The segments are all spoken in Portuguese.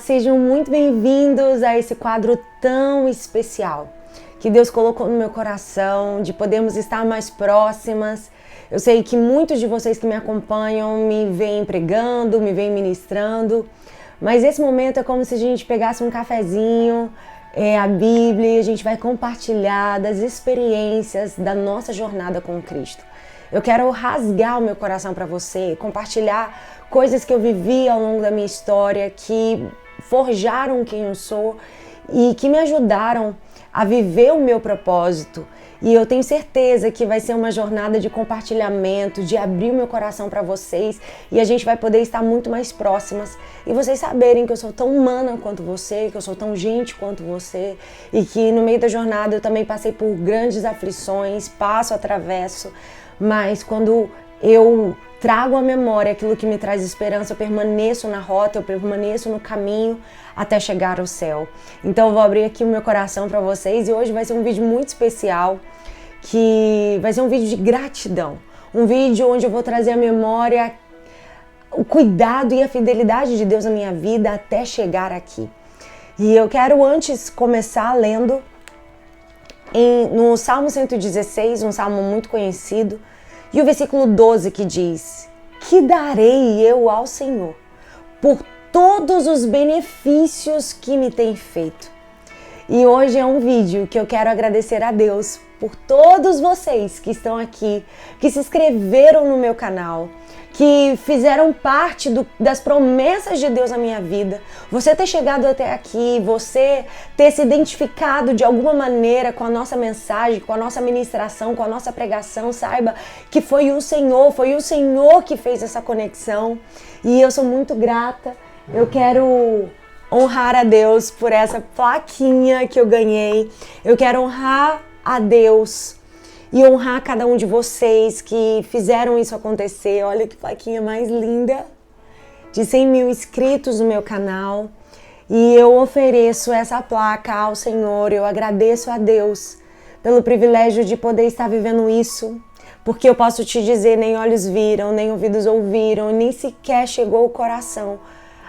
sejam muito bem-vindos a esse quadro tão especial que Deus colocou no meu coração, de podermos estar mais próximas. Eu sei que muitos de vocês que me acompanham me veem pregando, me veem ministrando, mas esse momento é como se a gente pegasse um cafezinho, a Bíblia, e a gente vai compartilhar das experiências da nossa jornada com Cristo. Eu quero rasgar o meu coração para você, compartilhar coisas que eu vivi ao longo da minha história, que forjaram quem eu sou e que me ajudaram a viver o meu propósito. E eu tenho certeza que vai ser uma jornada de compartilhamento, de abrir o meu coração para vocês, e a gente vai poder estar muito mais próximas e vocês saberem que eu sou tão humana quanto você, que eu sou tão gente quanto você, e que no meio da jornada eu também passei por grandes aflições, atravesso, mas quando eu trago à memória aquilo que me traz esperança, eu permaneço na rota, eu permaneço no caminho até chegar ao céu. Então eu vou abrir aqui o meu coração para vocês, e hoje vai ser um vídeo muito especial, que vai ser um vídeo de gratidão, um vídeo onde eu vou trazer à memória o cuidado e a fidelidade de Deus na minha vida até chegar aqui. E eu quero antes começar lendo no Salmo 116, um salmo muito conhecido, e o versículo 12 que diz: "Que darei eu ao Senhor por todos os benefícios que me tem feito?" E hoje é um vídeo que eu quero agradecer a Deus por todos vocês que estão aqui, que se inscreveram no meu canal, que fizeram parte das promessas de Deus na minha vida. Você ter chegado até aqui, você ter se identificado de alguma maneira com a nossa mensagem, com a nossa ministração, com a nossa pregação, saiba que foi o Senhor que fez essa conexão, e eu sou muito grata. Eu quero honrar a Deus por essa plaquinha que eu ganhei. Eu quero honrar a Deus e honrar cada um de vocês que fizeram isso acontecer. Olha que plaquinha mais linda, de 100 mil inscritos no meu canal. E eu ofereço essa placa ao Senhor. Eu agradeço a Deus pelo privilégio de poder estar vivendo isso, porque eu posso te dizer, nem olhos viram, nem ouvidos ouviram, nem sequer chegou ao coração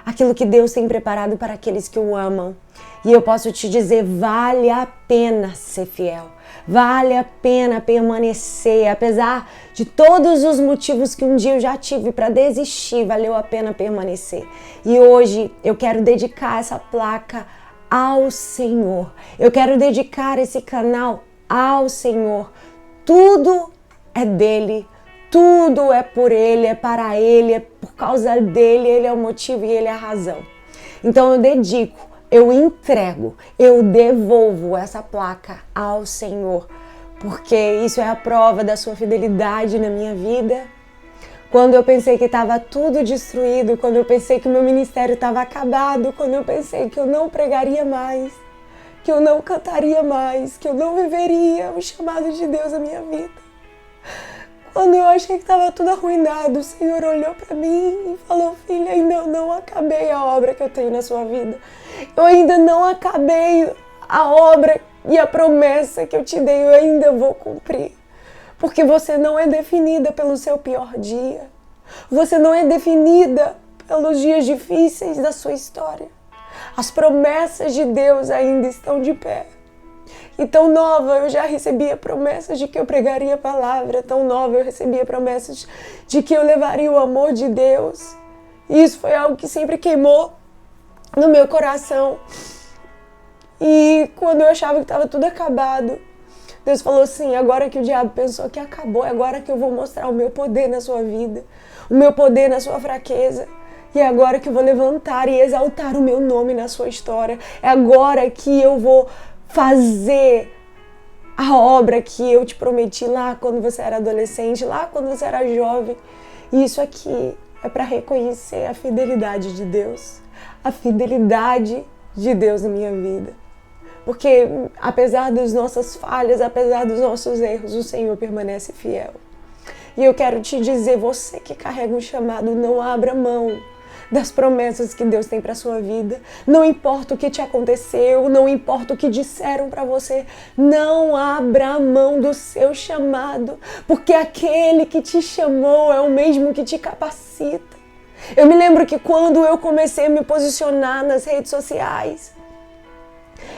aquilo que Deus tem preparado para aqueles que o amam. E eu posso te dizer, vale a pena ser fiel, vale a pena permanecer, apesar de todos os motivos que um dia eu já tive para desistir, valeu a pena permanecer. E hoje eu quero dedicar essa placa ao Senhor, eu quero dedicar esse canal ao Senhor. Tudo é dele, tudo é por Ele, é para Ele, é por causa dEle, Ele é o motivo e Ele é a razão. Então eu dedico, eu entrego, eu devolvo essa placa ao Senhor, porque isso é a prova da sua fidelidade na minha vida. Quando eu pensei que estava tudo destruído, quando eu pensei que o meu ministério estava acabado, quando eu pensei que eu não pregaria mais, que eu não cantaria mais, que eu não viveria o chamado de Deus na minha vida. Quando eu achei que estava tudo arruinado, o Senhor olhou para mim e falou: "Filha, ainda eu não acabei a obra que eu tenho na sua vida. Eu ainda não acabei a obra e a promessa que eu te dei, eu ainda vou cumprir. Porque você não é definida pelo seu pior dia. Você não é definida pelos dias difíceis da sua história. As promessas de Deus ainda estão de pé. E tão nova eu já recebia promessas de que eu pregaria a palavra, tão nova eu recebia promessas de que eu levaria o amor de Deus. E isso foi algo que sempre queimou no meu coração. E quando eu achava que estava tudo acabado, Deus falou assim: agora que o diabo pensou que acabou, é agora que eu vou mostrar o meu poder na sua vida, o meu poder na sua fraqueza. E é agora que eu vou levantar e exaltar o meu nome na sua história. É agora que eu vou fazer a obra que eu te prometi lá quando você era adolescente, lá quando você era jovem." E isso aqui é para reconhecer a fidelidade de Deus, a fidelidade de Deus na minha vida. Porque apesar das nossas falhas, apesar dos nossos erros, o Senhor permanece fiel. E eu quero te dizer, você que carrega um chamado, não abra mão das promessas que Deus tem para sua vida. Não importa o que te aconteceu, não importa o que disseram para você, não abra mão do seu chamado, porque aquele que te chamou é o mesmo que te capacita. Eu me lembro que quando eu comecei a me posicionar nas redes sociais,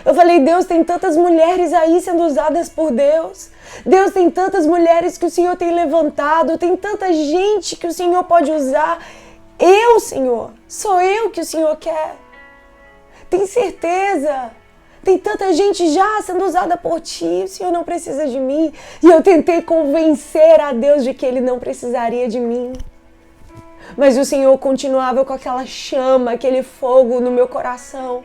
eu falei, Deus, tem tantas mulheres aí sendo usadas por Deus. Deus, tem tantas mulheres que o Senhor tem levantado, tem tanta gente que o Senhor pode usar. Eu, Senhor, sou eu que o Senhor quer. Tem certeza? Tem tanta gente já sendo usada por Ti, o Senhor não precisa de mim. E eu tentei convencer a Deus de que Ele não precisaria de mim. Mas o Senhor continuava com aquela chama, aquele fogo no meu coração,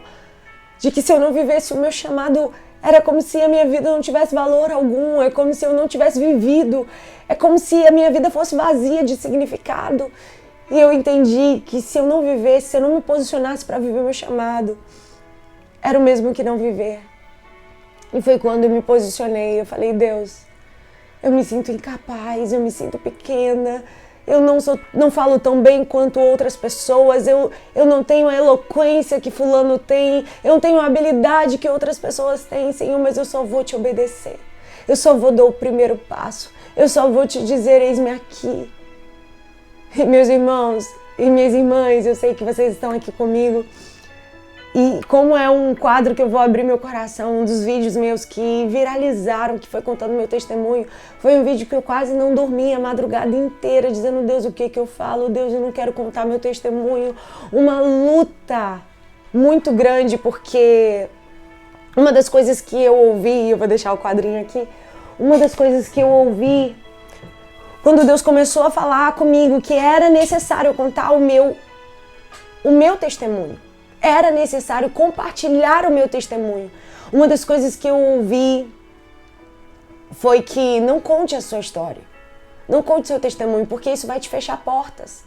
de que se eu não vivesse o meu chamado, era como se a minha vida não tivesse valor algum, é como se eu não tivesse vivido, é como se a minha vida fosse vazia de significado. E eu entendi que se eu não vivesse, se eu não me posicionasse para viver o meu chamado, era o mesmo que não viver. E foi quando eu me posicionei, eu falei, Deus, eu me sinto incapaz, eu me sinto pequena, eu não falo tão bem quanto outras pessoas, eu não tenho a eloquência que fulano tem, eu não tenho a habilidade que outras pessoas têm, Senhor, mas eu só vou te obedecer. Eu só vou dar o primeiro passo, eu só vou te dizer, eis-me aqui. E meus irmãos e minhas irmãs, eu sei que vocês estão aqui comigo. E como é um quadro que eu vou abrir meu coração, um dos vídeos meus que viralizaram, que foi contando meu testemunho, foi um vídeo que eu quase não dormi a madrugada inteira, dizendo, Deus, o que eu falo? Deus, eu não quero contar meu testemunho. Uma luta muito grande, porque uma das coisas que eu ouvi, eu vou deixar o quadrinho aqui, uma das coisas que eu ouvi, quando Deus começou a falar comigo que era necessário contar o meu testemunho. Era necessário compartilhar o meu testemunho. Uma das coisas que eu ouvi foi que não conte a sua história. Não conte seu testemunho, porque isso vai te fechar portas.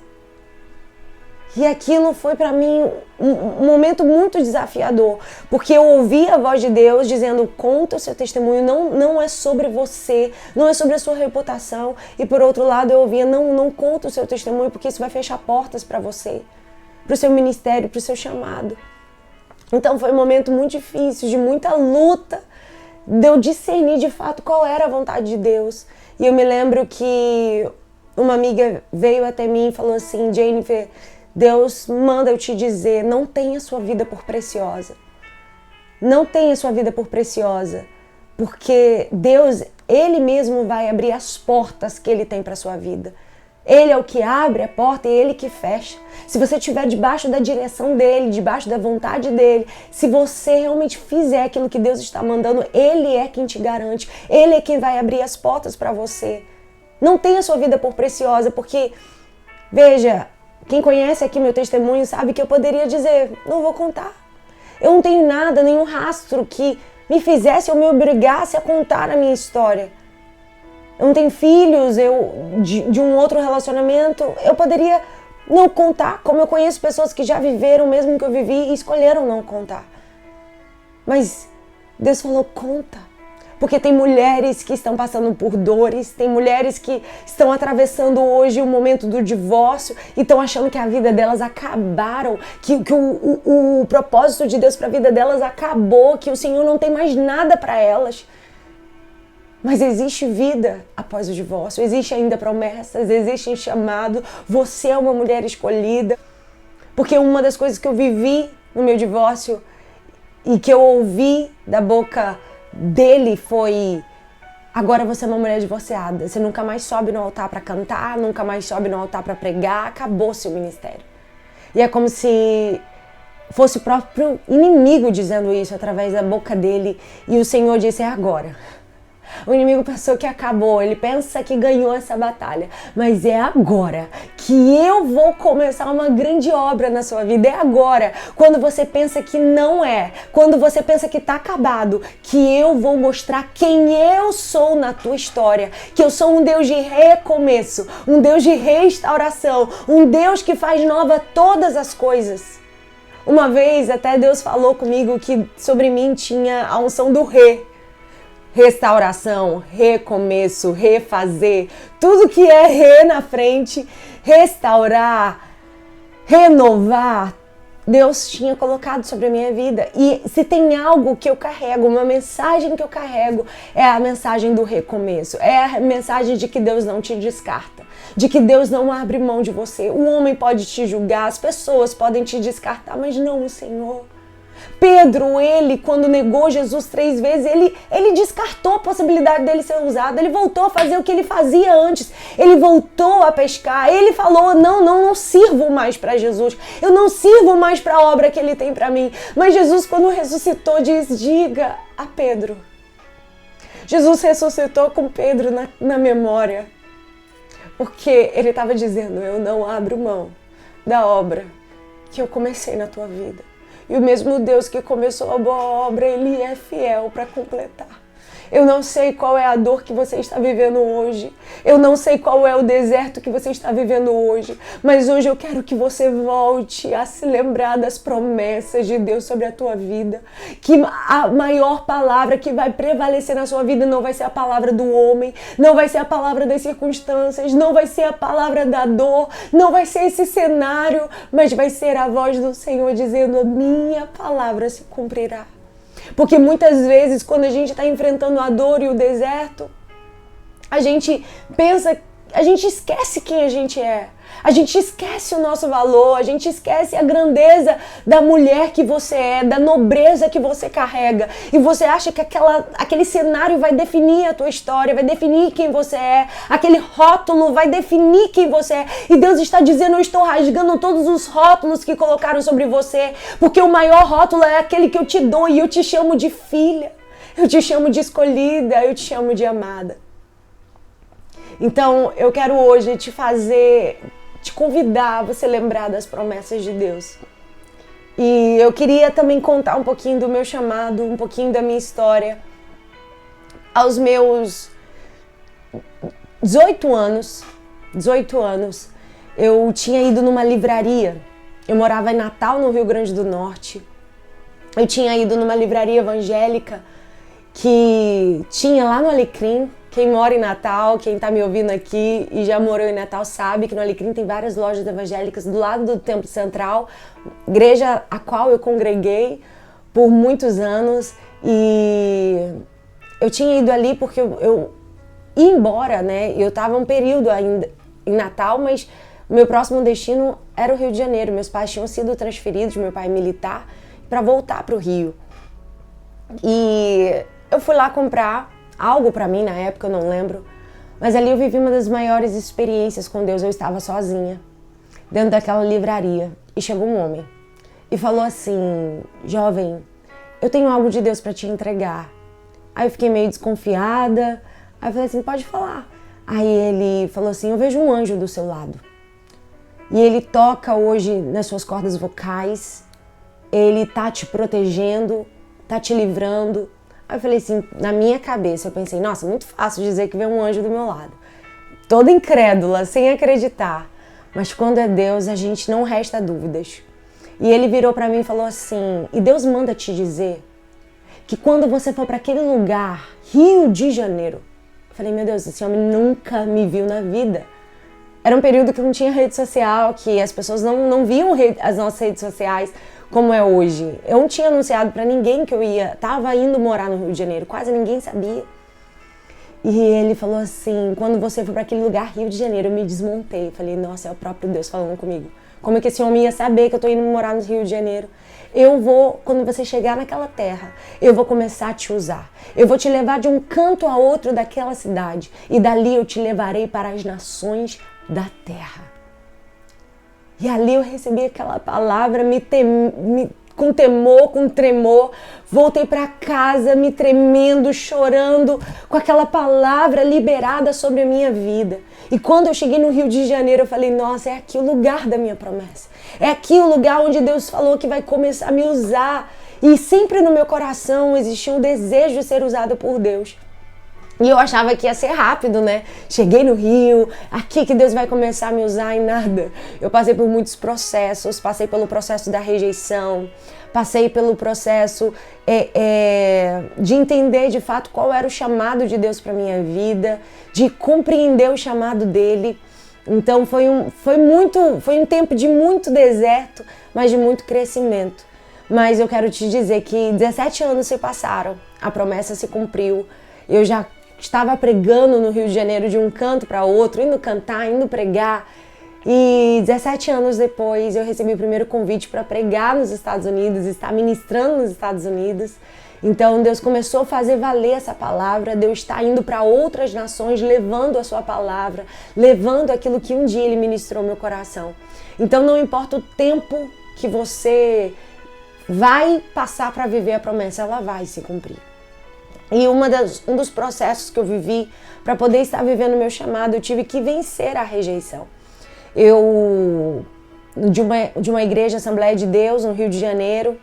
E aquilo foi para mim um momento muito desafiador, porque eu ouvi a voz de Deus dizendo, conta o seu testemunho, não é sobre você, não é sobre a sua reputação. E por outro lado eu ouvia, não conta o seu testemunho, porque isso vai fechar portas para você, para o seu ministério, para o seu chamado. Então foi um momento muito difícil, de muita luta, de eu discernir de fato qual era a vontade de Deus. E eu me lembro que uma amiga veio até mim e falou assim, Jennifer, Deus manda eu te dizer, não tenha sua vida por preciosa. Não tenha sua vida por preciosa, porque Deus, Ele mesmo vai abrir as portas que Ele tem para sua vida. Ele é o que abre a porta e Ele que fecha. Se você estiver debaixo da direção dEle, debaixo da vontade dEle, se você realmente fizer aquilo que Deus está mandando, Ele é quem te garante. Ele é quem vai abrir as portas para você. Não tenha sua vida por preciosa, porque, veja, quem conhece aqui meu testemunho sabe que eu poderia dizer, não vou contar. Eu não tenho nada, nenhum rastro que me fizesse ou me obrigasse a contar a minha história. Eu não tenho filhos, de um outro relacionamento, eu poderia não contar, como eu conheço pessoas que já viveram o mesmo que eu vivi e escolheram não contar. Mas Deus falou, conta. Porque tem mulheres que estão passando por dores, tem mulheres que estão atravessando hoje o momento do divórcio e estão achando que a vida delas acabaram, que o propósito de Deus para a vida delas acabou, que o Senhor não tem mais nada para elas. Mas existe vida após o divórcio, existe ainda promessas, existe um chamado, você é uma mulher escolhida. Porque uma das coisas que eu vivi no meu divórcio e que eu ouvi da boca dele foi, agora você é uma mulher divorciada, você nunca mais sobe no altar para cantar, nunca mais sobe no altar para pregar, acabou seu ministério. E é como se fosse o próprio inimigo dizendo isso através da boca dele e o Senhor disse, é agora. O inimigo pensou que acabou, ele pensa que ganhou essa batalha, mas é agora que eu vou começar uma grande obra na sua vida, é agora, quando você pensa que não é, quando você pensa que está acabado, que eu vou mostrar quem eu sou na tua história, que eu sou um Deus de recomeço, um Deus de restauração, um Deus que faz nova todas as coisas. Uma vez até Deus falou comigo que sobre mim tinha a unção do restauração, recomeço, refazer, tudo que é na frente, restaurar, renovar, Deus tinha colocado sobre a minha vida. E se tem algo que eu carrego, uma mensagem que eu carrego, é a mensagem do recomeço, é a mensagem de que Deus não te descarta. de que Deus não abre mão de você. O homem pode te julgar, as pessoas podem te descartar, mas não o Senhor. Pedro, ele, quando negou Jesus 3 vezes, ele descartou a possibilidade dele ser usado. Ele voltou a fazer o que ele fazia antes. Ele voltou a pescar. Ele falou, não sirvo mais para Jesus. Eu não sirvo mais para a obra que ele tem para mim. Mas Jesus, quando ressuscitou, diz, diga a Pedro. Jesus ressuscitou com Pedro na memória. Porque ele estava dizendo, eu não abro mão da obra que eu comecei na tua vida. E o mesmo Deus que começou a boa obra, Ele é fiel para completar. Eu não sei qual é a dor que você está vivendo hoje. Eu não sei qual é o deserto que você está vivendo hoje. Mas hoje eu quero que você volte a se lembrar das promessas de Deus sobre a tua vida. Que a maior palavra que vai prevalecer na sua vida não vai ser a palavra do homem, não vai ser a palavra das circunstâncias, não vai ser a palavra da dor, não vai ser esse cenário, mas vai ser a voz do Senhor dizendo, a minha palavra se cumprirá. Porque muitas vezes, quando a gente está enfrentando a dor e o deserto, a gente pensa, a gente esquece quem a gente é. A gente esquece o nosso valor, a gente esquece a grandeza da mulher que você é, da nobreza que você carrega. E você acha que aquele cenário vai definir a tua história, vai definir quem você é. Aquele rótulo vai definir quem você é. E Deus está dizendo, eu estou rasgando todos os rótulos que colocaram sobre você. Porque o maior rótulo é aquele que eu te dou e eu te chamo de filha. Eu te chamo de escolhida, eu te chamo de amada. Então, eu quero hoje te convidar a você lembrar das promessas de Deus. E eu queria também contar um pouquinho do meu chamado, um pouquinho da minha história. Aos meus 18 anos, eu tinha ido numa livraria. Eu morava em Natal, no Rio Grande do Norte. Eu tinha ido numa livraria evangélica que tinha lá no Alecrim. Quem mora em Natal, quem está me ouvindo aqui e já morou em Natal sabe que no Alecrim tem várias lojas evangélicas do lado do Templo Central, igreja a qual eu congreguei por muitos anos. E eu tinha ido ali porque eu ia embora, né? Eu estava um período ainda em Natal, mas o meu próximo destino era o Rio de Janeiro. Meus pais tinham sido transferidos, meu pai é militar, para voltar para o Rio. E eu fui lá comprar algo pra mim na época, eu não lembro. Mas ali eu vivi uma das maiores experiências com Deus. Eu estava sozinha, dentro daquela livraria. E chegou um homem e falou assim, jovem, eu tenho algo de Deus pra te entregar. Aí eu fiquei meio desconfiada. Aí eu falei assim, pode falar. Aí ele falou assim, eu vejo um anjo do seu lado. E ele toca hoje nas suas cordas vocais. Ele tá te protegendo, tá te livrando. Aí eu falei assim, na minha cabeça, eu pensei, nossa, muito fácil dizer que vem um anjo do meu lado. Toda incrédula, sem acreditar. Mas quando é Deus, a gente não resta dúvidas. E ele virou pra mim e falou assim, e Deus manda te dizer que quando você for pra aquele lugar, Rio de Janeiro, eu falei, meu Deus, esse homem nunca me viu na vida. Era um período que não tinha rede social, que as pessoas não viam as nossas redes sociais como é hoje. Eu não tinha anunciado pra ninguém que eu tava indo morar no Rio de Janeiro, quase ninguém sabia. E ele falou assim, quando você for pra aquele lugar, Rio de Janeiro, eu me desmontei. Falei, nossa, é o próprio Deus falando comigo. Como é que esse homem ia saber que eu tô indo morar no Rio de Janeiro? Eu vou, quando você chegar naquela terra, eu vou começar a te usar. Eu vou te levar de um canto a outro daquela cidade. E dali eu te levarei para as nações da terra. E ali eu recebi aquela palavra, com temor, com tremor, voltei para casa me tremendo, chorando, com aquela palavra liberada sobre a minha vida. E quando eu cheguei no Rio de Janeiro, eu falei, nossa, é aqui o lugar da minha promessa. É aqui o lugar onde Deus falou que vai começar a me usar. E sempre no meu coração existia um desejo de ser usada por Deus. E eu achava que ia ser rápido, né? Cheguei no Rio, aqui que Deus vai começar a me usar, e nada. Eu passei por muitos processos, passei pelo processo da rejeição, passei pelo processo de entender de fato qual era o chamado de Deus para minha vida, de compreender o chamado dele. Então foi um tempo de muito deserto, mas de muito crescimento. Mas eu quero te dizer que 17 anos se passaram, a promessa se cumpriu, eu já estava pregando no Rio de Janeiro de um canto para outro, indo cantar, indo pregar. E 17 anos depois eu recebi o primeiro convite para pregar nos Estados Unidos, estar ministrando nos Estados Unidos. Então Deus começou a fazer valer essa palavra, Deus está indo para outras nações, levando a sua palavra, levando aquilo que um dia Ele ministrou no meu coração. Então não importa o tempo que você vai passar para viver a promessa, ela vai se cumprir. E um dos processos que eu vivi para poder estar vivendo o meu chamado, eu tive que vencer a rejeição. Eu, de uma igreja Assembleia de Deus, no Rio de Janeiro,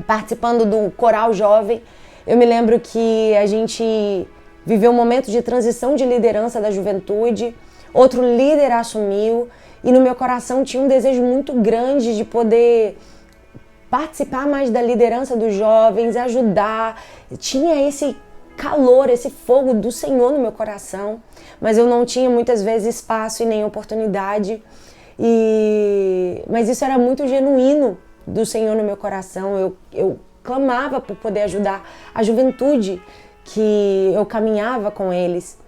participando do coral jovem, eu me lembro que a gente viveu um momento de transição de liderança da juventude, outro líder assumiu, e no meu coração tinha um desejo muito grande de poder participar mais da liderança dos jovens, ajudar. Tinha esse calor, esse fogo do Senhor no meu coração, mas eu não tinha muitas vezes espaço e nem oportunidade. Mas isso era muito genuíno do Senhor no meu coração. Eu clamava por poder ajudar a juventude que eu caminhava com eles.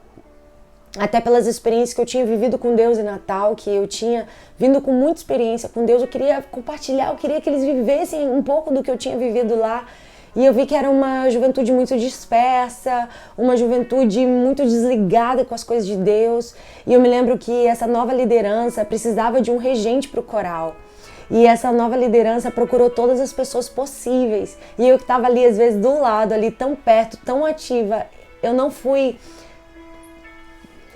Até pelas experiências que eu tinha vivido com Deus em Natal, que eu tinha vindo com muita experiência com Deus, eu queria compartilhar, eu queria que eles vivessem um pouco do que eu tinha vivido lá. E eu vi que era uma juventude muito dispersa, uma juventude muito desligada com as coisas de Deus. E eu me lembro que essa nova liderança precisava de um regente para o coral. E essa nova liderança procurou todas as pessoas possíveis. E eu que estava ali, às vezes, do lado, ali tão perto, tão ativa, eu não fui...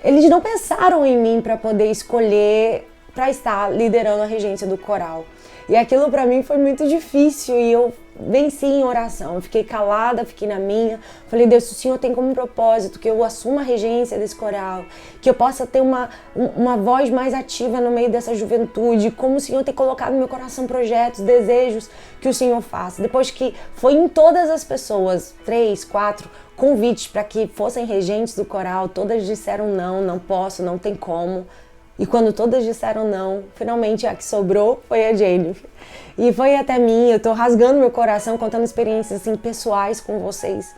Eles não pensaram em mim para poder escolher para estar liderando a regência do coral. E aquilo para mim foi muito difícil e eu venci em oração. Eu fiquei calada, fiquei na minha. Falei, Deus, o Senhor tem como propósito que eu assuma a regência desse coral, que eu possa ter uma voz mais ativa no meio dessa juventude, como o Senhor tem colocado no meu coração projetos, desejos que o Senhor faça. Depois que foi em todas as pessoas, 3, 4 convites para que fossem regentes do coral, todas disseram não, não posso, não tem como. E quando todas disseram não, finalmente a que sobrou foi a Jennifer. E foi até mim, eu tô rasgando meu coração, contando experiências assim, pessoais com vocês.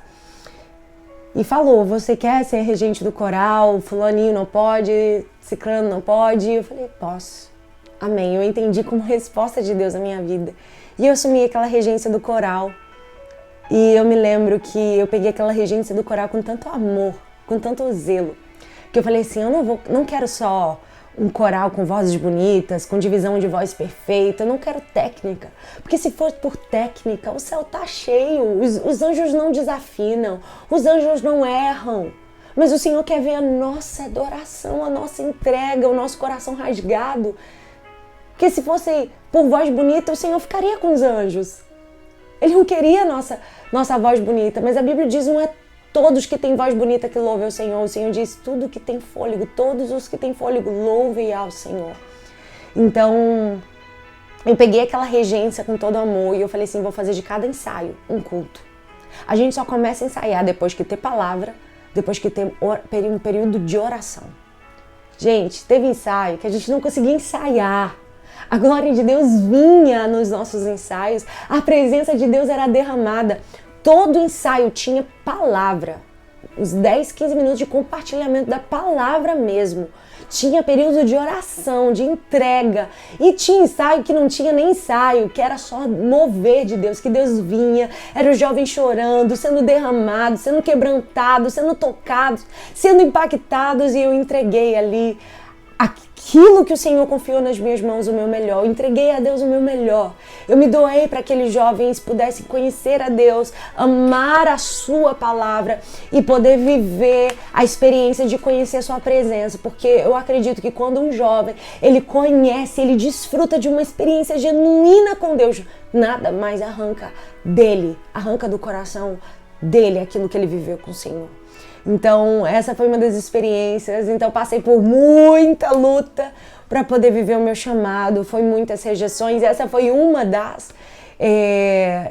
E falou, você quer ser regente do coral? Fulaninho não pode, ciclano não pode? Eu falei, posso. Amém. Eu entendi como resposta de Deus na minha vida. E eu assumi aquela regência do coral. E eu me lembro que eu peguei aquela regência do coral com tanto amor, com tanto zelo, que eu falei assim, eu não quero só um coral com vozes bonitas, com divisão de voz perfeita, eu não quero técnica, porque se for por técnica, o céu tá cheio, os anjos não desafinam, os anjos não erram, mas o Senhor quer ver a nossa adoração, a nossa entrega, o nosso coração rasgado, porque se fosse por voz bonita, o Senhor ficaria com os anjos. Ele não queria a nossa voz bonita, mas a Bíblia diz, não é todos que têm voz bonita que louvem ao Senhor. O Senhor diz, tudo que tem fôlego, todos os que têm fôlego, louvem ao Senhor. Então, eu peguei aquela regência com todo amor e eu falei assim, vou fazer de cada ensaio um culto. A gente só começa a ensaiar depois que ter palavra, depois que ter um período de oração. Gente, teve ensaio que a gente não conseguia ensaiar. A glória de Deus vinha nos nossos ensaios, a presença de Deus era derramada. Todo ensaio tinha palavra, uns 10, 15 minutos de compartilhamento da palavra mesmo. Tinha período de oração, de entrega. E tinha ensaio que não tinha nem ensaio, que era só mover de Deus, que Deus vinha. Era os jovens chorando, sendo derramados, sendo quebrantados, sendo tocados, sendo impactados. E eu entreguei ali aquilo que o Senhor confiou nas minhas mãos, o meu melhor. Eu entreguei a Deus o meu melhor. Eu me doei para que aqueles jovens pudessem conhecer a Deus, amar a sua palavra e poder viver a experiência de conhecer a sua presença. Porque eu acredito que quando um jovem, ele conhece, ele desfruta de uma experiência genuína com Deus, nada mais arranca dele, arranca do coração dele aquilo que ele viveu com o Senhor. Então, essa foi uma das experiências. Então, passei por muita luta para poder viver o meu chamado. Foi muitas rejeições. Essa foi uma das.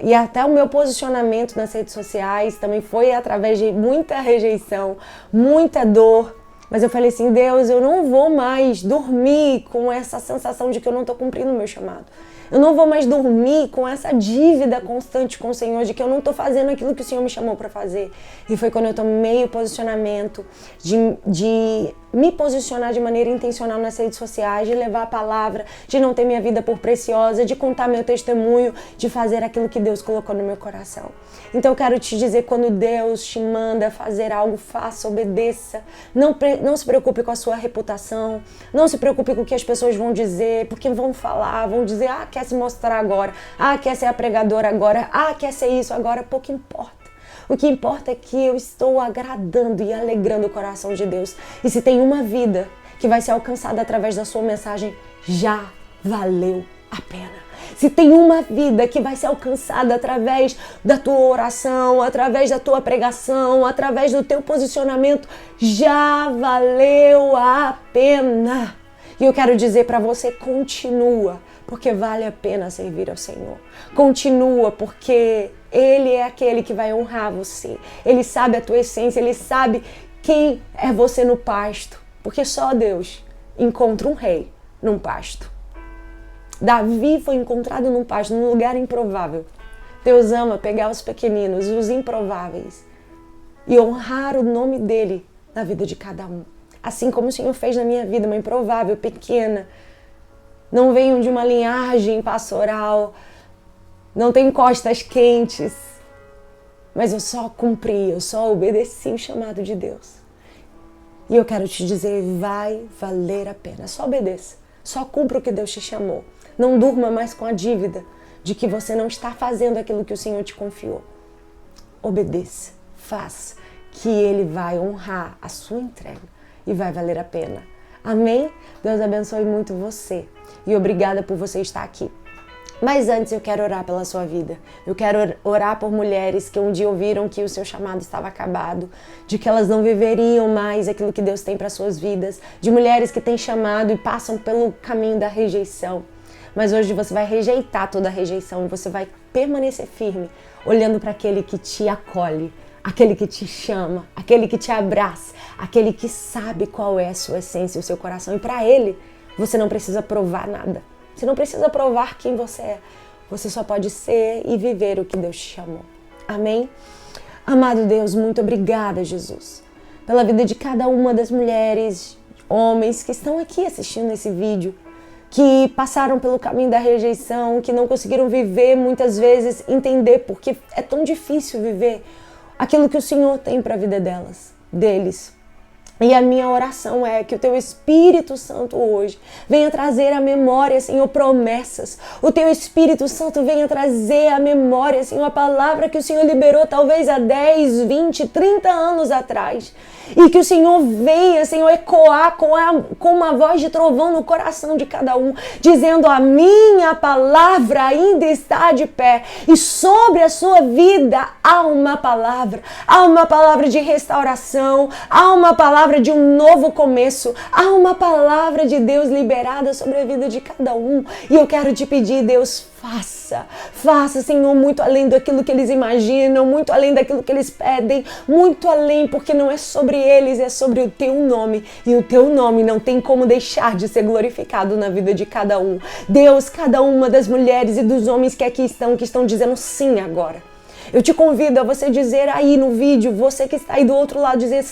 E até o meu posicionamento nas redes sociais também foi através de muita rejeição, muita dor. Mas eu falei assim, Deus, eu não vou mais dormir com essa sensação de que eu não estou cumprindo o meu chamado. Eu não vou mais dormir com essa dívida constante com o Senhor de que eu não estou fazendo aquilo que o Senhor me chamou para fazer. E foi quando eu tomei o posicionamento de me posicionar de maneira intencional nas redes sociais, de levar a palavra, de não ter minha vida por preciosa, de contar meu testemunho, de fazer aquilo que Deus colocou no meu coração. Então eu quero te dizer, quando Deus te manda fazer algo, faça, obedeça. Não se preocupe com a sua reputação, não se preocupe com o que as pessoas vão dizer, porque vão falar, vão dizer, quer se mostrar agora, quer ser a pregadora agora, quer ser isso agora, pouco importa. O que importa é que eu estou agradando e alegrando o coração de Deus. E se tem uma vida que vai ser alcançada através da sua mensagem, já valeu a pena. Se tem uma vida que vai ser alcançada através da tua oração, através da tua pregação, através do teu posicionamento, já valeu a pena. E eu quero dizer para você, continua, porque vale a pena servir ao Senhor. Continua, porque Ele é aquele que vai honrar você. Ele sabe a tua essência, Ele sabe quem é você no pasto. Porque só Deus encontra um rei num pasto. Davi foi encontrado num pasto, num lugar improvável. Deus ama pegar os pequeninos, os improváveis, e honrar o nome dEle na vida de cada um. Assim como o Senhor fez na minha vida, uma improvável, pequena. Não venho de uma linhagem pastoral, não tenho costas quentes, mas eu só cumpri, eu só obedeci o chamado de Deus. E eu quero te dizer, vai valer a pena. Só obedeça, só cumpra o que Deus te chamou. Não durma mais com a dívida de que você não está fazendo aquilo que o Senhor te confiou. Obedeça, faça, que Ele vai honrar a sua entrega e vai valer a pena. Amém? Deus abençoe muito você e obrigada por você estar aqui. Mas antes eu quero orar pela sua vida. Eu quero orar por mulheres que um dia ouviram que o seu chamado estava acabado, de que elas não viveriam mais aquilo que Deus tem para suas vidas, de mulheres que têm chamado e passam pelo caminho da rejeição. Mas hoje você vai rejeitar toda a rejeição e você vai permanecer firme, olhando para aquele que te acolhe, aquele que te chama, aquele que te abraça, aquele que sabe qual é a sua essência, o seu coração. E para Ele, você não precisa provar nada. Você não precisa provar quem você é. Você só pode ser e viver o que Deus te chamou. Amém? Amado Deus, muito obrigada, Jesus, pela vida de cada uma das mulheres, homens que estão aqui assistindo esse vídeo, que passaram pelo caminho da rejeição, que não conseguiram viver, muitas vezes, entender porque é tão difícil viver aquilo que o Senhor tem para a vida deles. E a minha oração é que o Teu Espírito Santo hoje venha trazer à memória, Senhor, promessas. O Teu Espírito Santo venha trazer à memória, Senhor, a palavra que o Senhor liberou talvez há 10, 20, 30 anos atrás. E que o Senhor venha, Senhor, ecoar com uma voz de trovão no coração de cada um, dizendo: a minha palavra ainda está de pé. E sobre a sua vida há uma palavra de restauração, há uma palavra de um novo começo, há uma palavra de Deus liberada sobre a vida de cada um. E eu quero te pedir, Deus, faça, Senhor, muito além daquilo que eles imaginam, muito além daquilo que eles pedem, muito além, porque não é sobre eles, é sobre o Teu nome, e o Teu nome não tem como deixar de ser glorificado na vida de cada um. Deus, cada uma das mulheres e dos homens que aqui estão, que estão dizendo sim agora, eu te convido a você dizer aí no vídeo, você que está aí do outro lado, dizer: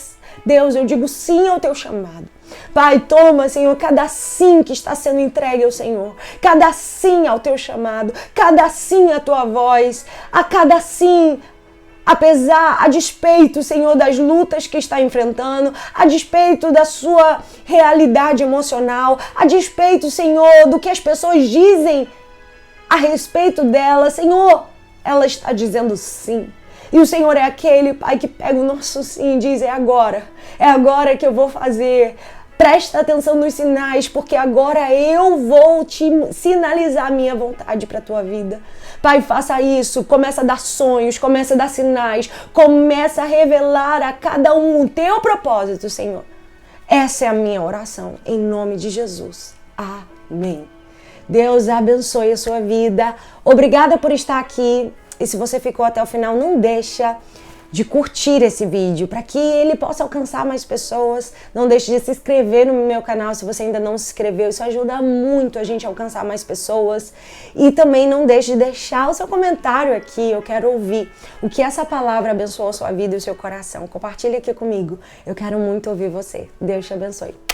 Deus, eu digo sim ao Teu chamado. Pai, toma, Senhor, cada sim que está sendo entregue ao Senhor, cada sim ao Teu chamado, cada sim à Tua voz, a cada sim, a despeito, Senhor, das lutas que está enfrentando, a despeito da sua realidade emocional, a despeito, Senhor, do que as pessoas dizem a respeito dela, Senhor, ela está dizendo sim. E o Senhor é aquele, Pai, que pega o nosso sim e diz: é agora que eu vou fazer. Presta atenção nos sinais, porque agora eu vou te sinalizar a minha vontade para a tua vida. Pai, faça isso, começa a dar sonhos, começa a dar sinais, começa a revelar a cada um o Teu propósito, Senhor. Essa é a minha oração, em nome de Jesus. Amém. Deus abençoe a sua vida. Obrigada por estar aqui. E se você ficou até o final, não deixa de curtir esse vídeo, para que ele possa alcançar mais pessoas. Não deixe de se inscrever no meu canal se você ainda não se inscreveu, isso ajuda muito a gente a alcançar mais pessoas. E também não deixe de deixar o seu comentário aqui, eu quero ouvir o que essa palavra abençoou a sua vida e o seu coração. Compartilhe aqui comigo, eu quero muito ouvir você. Deus te abençoe.